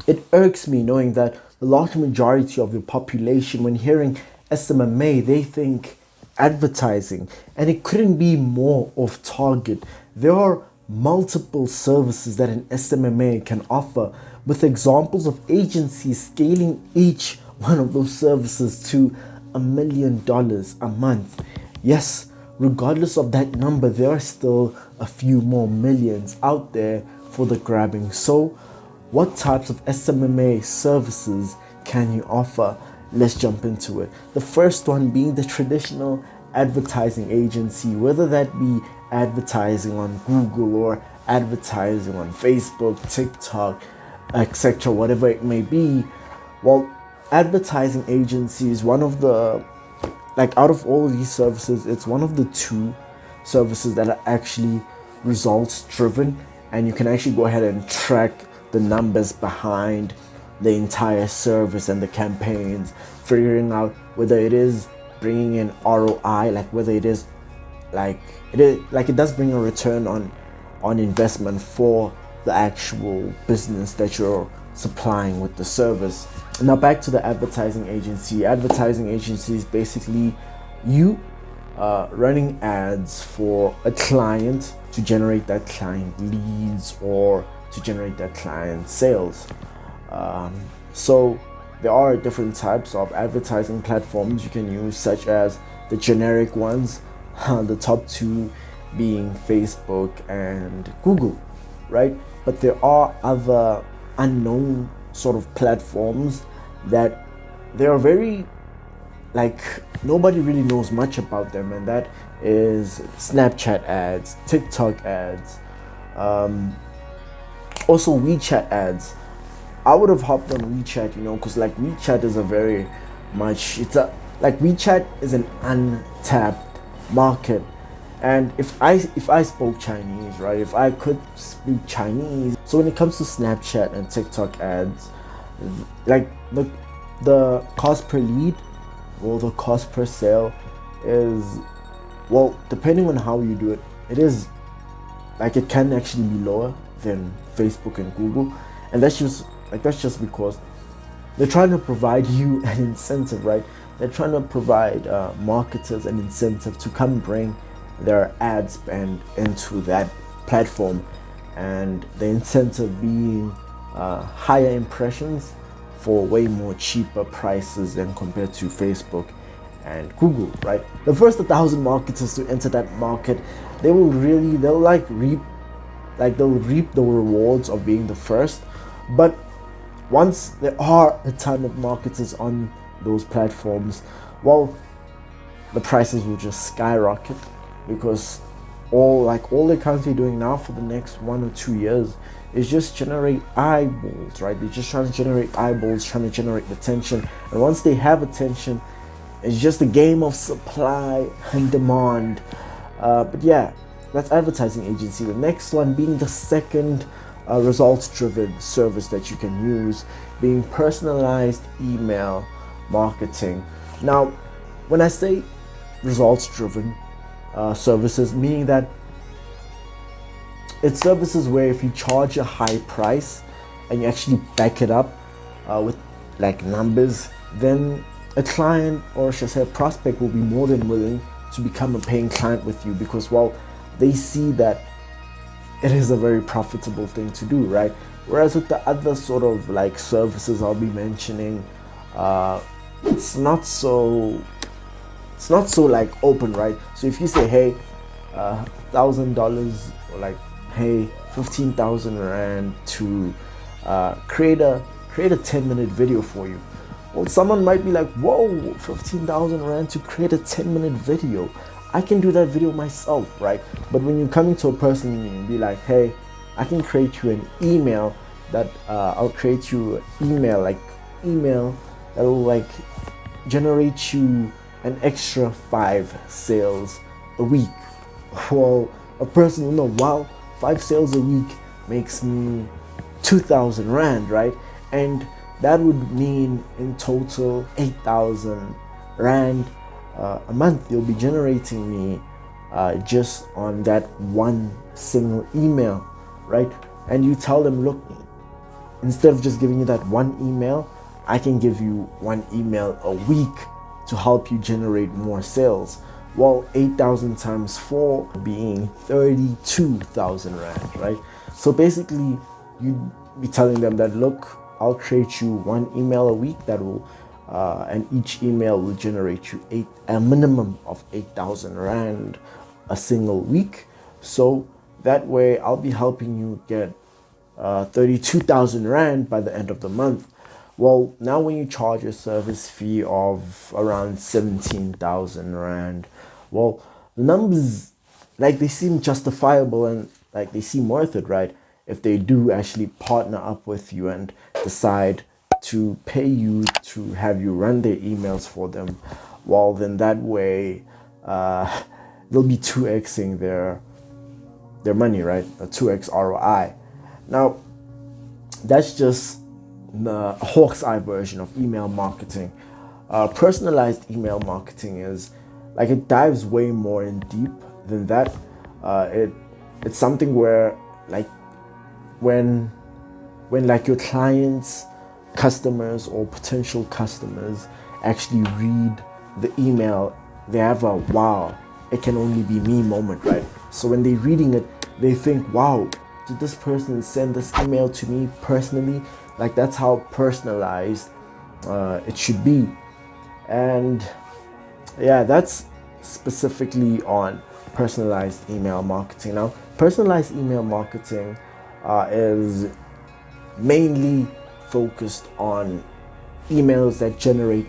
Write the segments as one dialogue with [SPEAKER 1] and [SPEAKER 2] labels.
[SPEAKER 1] It irks me knowing that the large majority of your population, when hearing SMMA, they think advertising, and it couldn't be more off target. There are multiple services that an SMMA can offer, with examples of agencies scaling each one of those services to $1 million a month. Yes, regardless of that number, there are still a few more millions out there for the grabbing. So, what types of SMMA services can you offer? Let's jump into it. The first one being the traditional advertising agency, whether that be advertising on Google or advertising on Facebook, TikTok, etc., whatever it may be. Well, advertising agency is one of the, like, out of all of these services, it's one of the two services that are actually results driven, and you can actually go ahead and track the numbers behind the entire service and the campaigns, figuring out whether it is bringing in ROI, like whether it is like it does bring a return on investment for the actual business that you're supplying with the service. Now back to the advertising agency. Advertising agency is basically you running ads for a client to generate that client leads or to generate that client sales. So there are different types of advertising platforms you can use, such as the generic ones, the top two being Facebook and Google, right? But there are other unknown sort of platforms that they are very, like, nobody really knows much about them, and that is Snapchat ads, TikTok ads, also WeChat ads. I would have hopped on WeChat, because like WeChat is a very much, WeChat is an untapped market. And if I spoke Chinese, right, if I could speak Chinese, so when it comes to Snapchat and TikTok ads, like the cost per lead or the cost per sale is, well, depending on how you do it, it is like, it can actually be lower than Facebook and Google, and that's just because they're trying to provide you an incentive, right? They're trying to provide marketers an incentive to come bring their ad spend into that platform, and the incentive being higher impressions for way more cheaper prices than compared to Facebook and Google, right? The first 1,000 marketers to enter that market, they'll reap the rewards of being the first. But once there are a ton of marketers on those platforms, well, the prices will just skyrocket, because all they're currently doing now for the next 1 or 2 years is just generate eyeballs, right? They're just trying to generate eyeballs, trying to generate attention, and once they have attention, it's just a game of supply and demand. But yeah, that's advertising agency. The next one being the second results-driven service that you can use, being personalized email marketing. Now, when I say results-driven services, meaning that it's services where if you charge a high price and you actually back it up with like numbers, then a client, or should I say a prospect, will be more than willing to become a paying client with you, because, well, they see that it is a very profitable thing to do, right? Whereas with the other sort of like services I'll be mentioning, it's not so like open, right? So if you say, hey, $1,000, or like, hey, 15,000 rand to create a 10-minute video for you, well, someone might be like, whoa, 15,000 rand to create a 10-minute video, I can do that video myself, right? But when you're coming to a person and be like, hey, I can create you an email that I'll create you an email that will like generate you an extra 5 sales a week. Well, a person will know, wow, 5 sales a week makes me 2,000 rand, right? And that would mean in total 8,000 rand a month you'll be generating me just on that one single email, right? And you tell them, look, instead of just giving you that one email, I can give you one email a week to help you generate more sales. Well, 8,000 times 4 being 32,000 Rand, right? So basically, you'd be telling them that, look, I'll create you one email a week that will, and each email will generate you a minimum of 8,000 Rand a single week. So that way, I'll be helping you get 32,000 Rand by the end of the month. Well, now when you charge a service fee of around 17,000 Rand, well, the numbers, like, they seem justifiable and like they seem worth it, right? If they do actually partner up with you and decide to pay you to have you run their emails for them, well, then that way they'll be 2xing their money, right? A 2x ROI. Now, that's just the hawk's eye version of email marketing. Personalized email marketing is like, it dives way more in deep than that. It's something where, like, when like your clients, customers, or potential customers actually read the email, they have a wow, it can only be me moment, right? So when they're reading it, they think, wow, did this person send this email to me personally? Like, that's how personalized it should be. And yeah, that's specifically on personalized email marketing. Now, personalized email marketing is mainly focused on emails that generate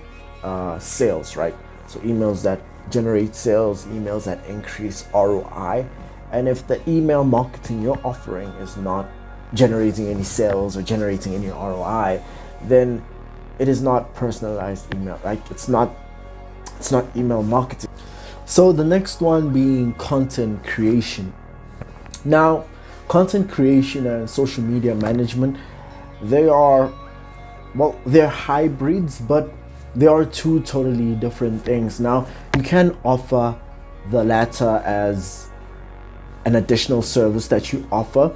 [SPEAKER 1] sales, right? So emails that generate sales, emails that increase ROI. And if the email marketing you're offering is not generating any sales or generating any ROI, then it is not personalized email. Like, it's not email marketing. So the next one being content creation. Now, content creation and social media management, they're hybrids, but they are two totally different things. Now, you can offer the latter as an additional service that you offer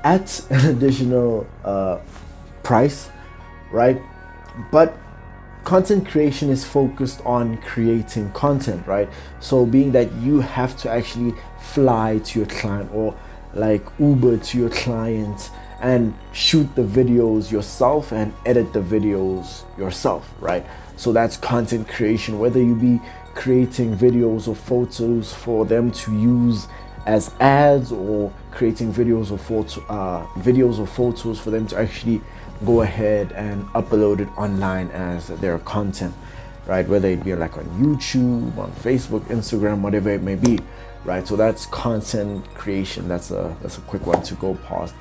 [SPEAKER 1] at an additional price, right? But content creation is focused on creating content, right? So being that you have to actually fly to your client, or like Uber to your client, and shoot the videos yourself and edit the videos yourself, right? So that's content creation, whether you be creating videos or photos for them to use as ads, or creating videos or photos for them to actually go ahead and upload it online as their content, right? Whether it be like on YouTube, on Facebook, Instagram, whatever it may be, right? So that's content creation. That's a quick one to go past.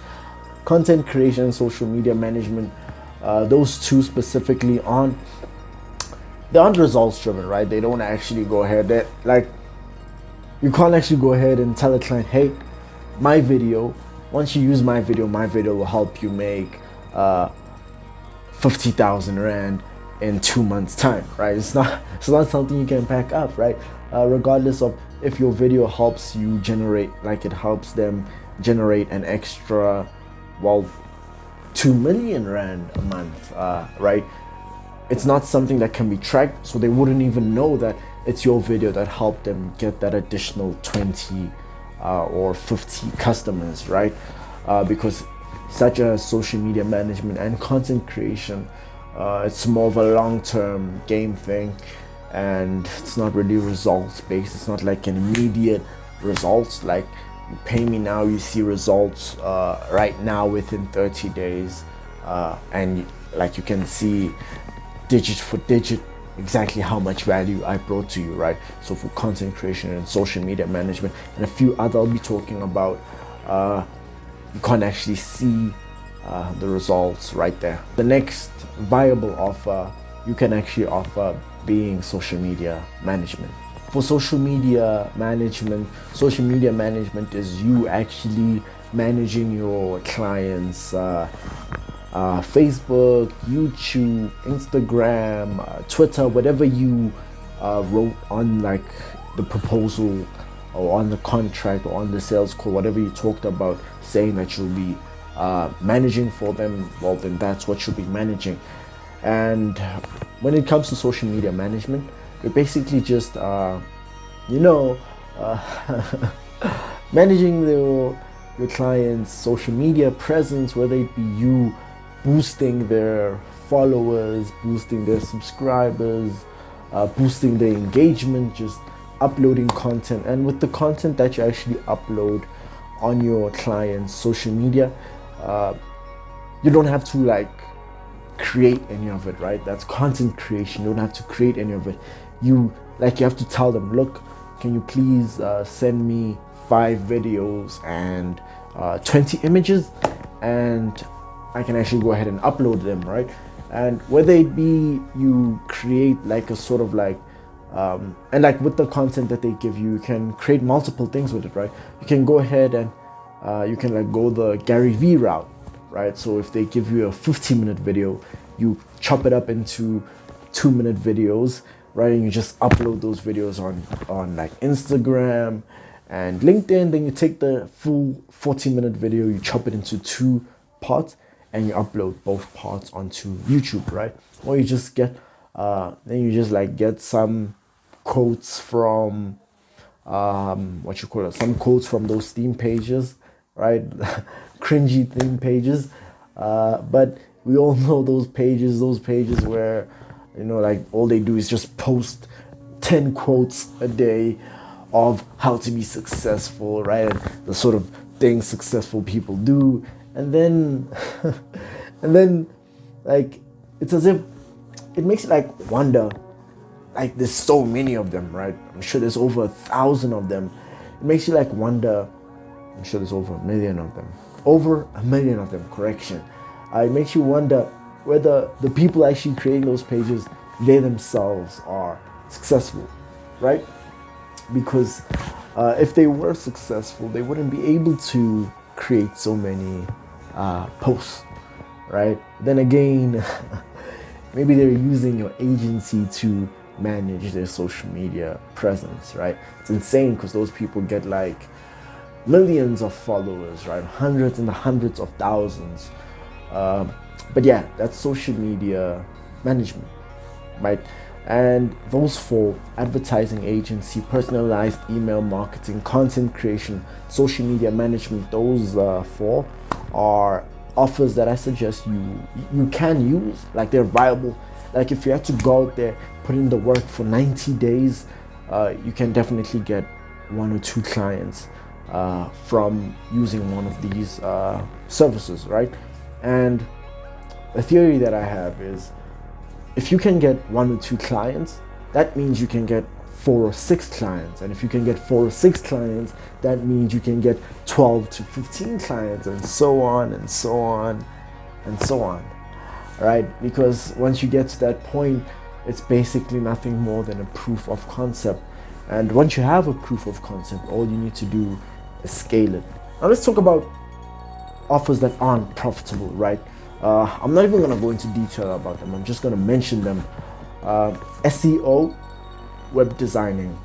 [SPEAKER 1] Content creation, social media management, those two specifically they aren't results driven, right? They don't actually go ahead, you can't actually go ahead and tell a client, hey, my video, once you use my video will help you make 50,000 Rand in 2 months time, right? It's not something you can pack up, right? Regardless of if your video helps you generate, like it helps them generate an extra, 2 million Rand a month, right? It's not something that can be tracked, so they wouldn't even know that it's your video that helped them get that additional 20 or 50 customers, right? Because such as social media management and content creation, it's more of a long-term game thing, and it's not really results based. It's not like an immediate results, like you pay me now, you see results right now within 30 days, and like you can see digit for digit exactly how much value I brought to you, right? So for content creation and social media management and a few other I'll be talking about, you can't actually see the results right there. The next viable offer you can actually offer being social media management. For social media management is you actually managing your clients' Facebook, YouTube, Instagram, Twitter, whatever you wrote on like the proposal or on the contract or on the sales call, whatever you talked about, saying that you'll be managing for them, well, then that's what you'll be managing. And when it comes to social media management, you're basically just managing your clients' social media presence, whether it be you boosting their followers, boosting their subscribers, boosting their engagement, just uploading content. And with the content that you actually upload on your client's social media, you don't have to like create any of it, right? That's content creation. You don't have to create any of it. You have to tell them, look, can you please send me 5 videos and 20 images, and I can actually go ahead and upload them, right? And whether it be you create like a sort of like and like with the content that they give you, you can create multiple things with it, right? You can go ahead and you can like go the Gary Vee route, right? So if they give you a 15-minute video, you chop it up into 2-minute videos, right? And you just upload those videos on like Instagram and LinkedIn. Then you take the full 40-minute video, you chop it into 2 parts, and you upload both parts onto YouTube, right? Or you just get get some quotes from some quotes from those theme pages, right? Cringy theme pages, but we all know those pages where like all they do is just post 10 quotes a day of how to be successful, right? And the sort of things successful people do, and then like it's as if it makes you like wonder, like there's so many of them, right? I'm sure there's over 1,000 of them. It makes you like wonder. I'm sure there's over 1 million of them. Over 1 million of them, correction. It makes you wonder whether the people actually creating those pages, they themselves are successful, right? Because if they were successful, they wouldn't be able to create so many posts, right? Then again, maybe they're using your agency to manage their social media presence, right? It's insane because those people get like millions of followers, right? Hundreds and hundreds of thousands. But yeah, that's social media management, right? And those 4: advertising agency, personalized email marketing, content creation, social media management, those 4 are offers that I suggest you can use. Like they're viable. Like if you had to go out there, put in the work for 90 days, you can definitely get 1 or 2 clients from using one of these services, right? And the theory that I have is, if you can get 1 or 2 clients, that means you can get 4 or 6 clients. And if you can get 4 or 6 clients, that means you can get 12 to 15 clients, and so on and so on and so on, right? Because once you get to that point, it's basically nothing more than a proof of concept. And once you have a proof of concept, all you need to do is scale it. Now let's talk about offers that aren't profitable, right? I'm not even going to go into detail about them. I'm just going to mention them. SEO, web designing.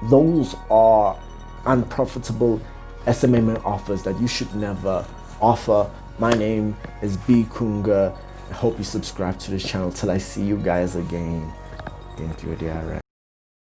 [SPEAKER 1] Those are unprofitable SMMA offers that you should never offer. My name is BKhunga. I hope you subscribe to this channel. Till I see you guys again. Thank you, dear.